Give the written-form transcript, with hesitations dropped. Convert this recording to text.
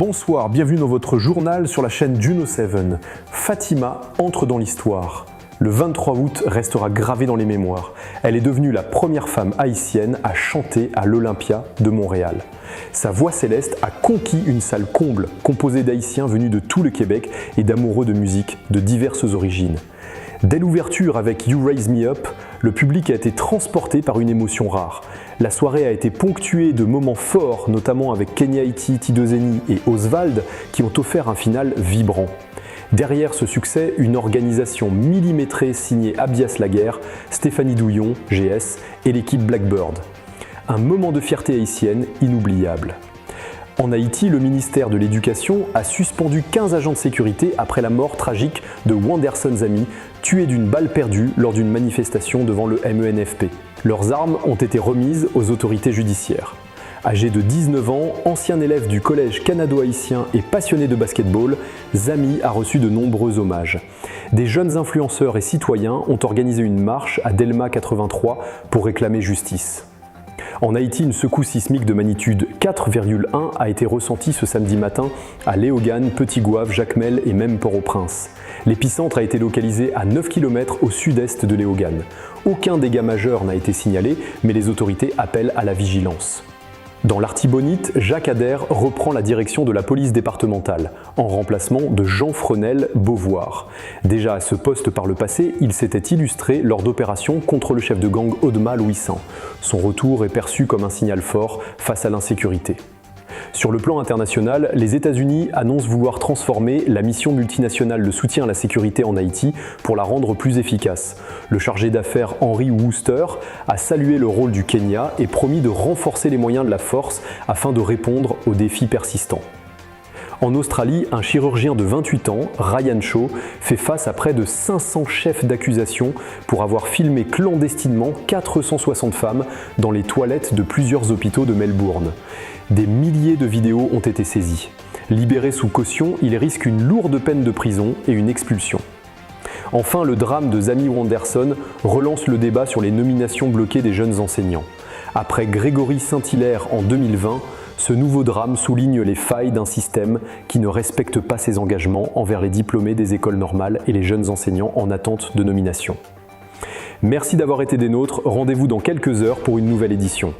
Bonsoir, bienvenue dans votre journal sur la chaîne Juno 7. Fatima entre dans l'histoire. Le 23 août restera gravé dans les mémoires. Elle est devenue la première femme haïtienne à chanter à l'Olympia de Montréal. Sa voix céleste a conquis une salle comble, composée d'Haïtiens venus de tout le Québec et d'amoureux de musique de diverses origines. Dès l'ouverture avec You Raise Me Up, le public a été transporté par une émotion rare. La soirée a été ponctuée de moments forts, notamment avec Kenyaithi, Tidozeni et Oswald, qui ont offert un final vibrant. Derrière ce succès, une organisation millimétrée signée Abias Laguerre, Stéphanie Douillon, GS, et l'équipe Blackbird. Un moment de fierté haïtienne inoubliable. En Haïti, le ministère de l'Éducation a suspendu 15 agents de sécurité après la mort tragique de Wanderson Zami, tué d'une balle perdue lors d'une manifestation devant le MENFP. Leurs armes ont été remises aux autorités judiciaires. Âgé de 19 ans, ancien élève du collège canado-haïtien et passionné de basketball, Zami a reçu de nombreux hommages. Des jeunes influenceurs et citoyens ont organisé une marche à Delma 83 pour réclamer justice. En Haïti, une secousse sismique de magnitude 4,1 a été ressentie ce samedi matin à Léogâne, Petit-Goâve, Jacmel et même Port-au-Prince. L'épicentre a été localisé à 9 km au sud-est de Léogâne. Aucun dégât majeur n'a été signalé, mais les autorités appellent à la vigilance. Dans l'Artibonite, Jacques Adair reprend la direction de la police départementale, en remplacement de Jean Frenel Beauvoir. Déjà à ce poste par le passé, il s'était illustré lors d'opérations contre le chef de gang Audema Louisan. Son retour est perçu comme un signal fort face à l'insécurité. Sur le plan international, les États-Unis annoncent vouloir transformer la mission multinationale de soutien à la sécurité en Haïti pour la rendre plus efficace. Le chargé d'affaires Henry Wooster a salué le rôle du Kenya et promis de renforcer les moyens de la force afin de répondre aux défis persistants. En Australie, un chirurgien de 28 ans, Ryan Shaw, fait face à près de 500 chefs d'accusation pour avoir filmé clandestinement 460 femmes dans les toilettes de plusieurs hôpitaux de Melbourne. Des milliers de vidéos ont été saisies. Libéré sous caution, il risque une lourde peine de prison et une expulsion. Enfin, le drame de Zami Wanderson relance le débat sur les nominations bloquées des jeunes enseignants. Après Grégory Saint-Hilaire en 2020, ce nouveau drame souligne les failles d'un système qui ne respecte pas ses engagements envers les diplômés des écoles normales et les jeunes enseignants en attente de nomination. Merci d'avoir été des nôtres, rendez-vous dans quelques heures pour une nouvelle édition.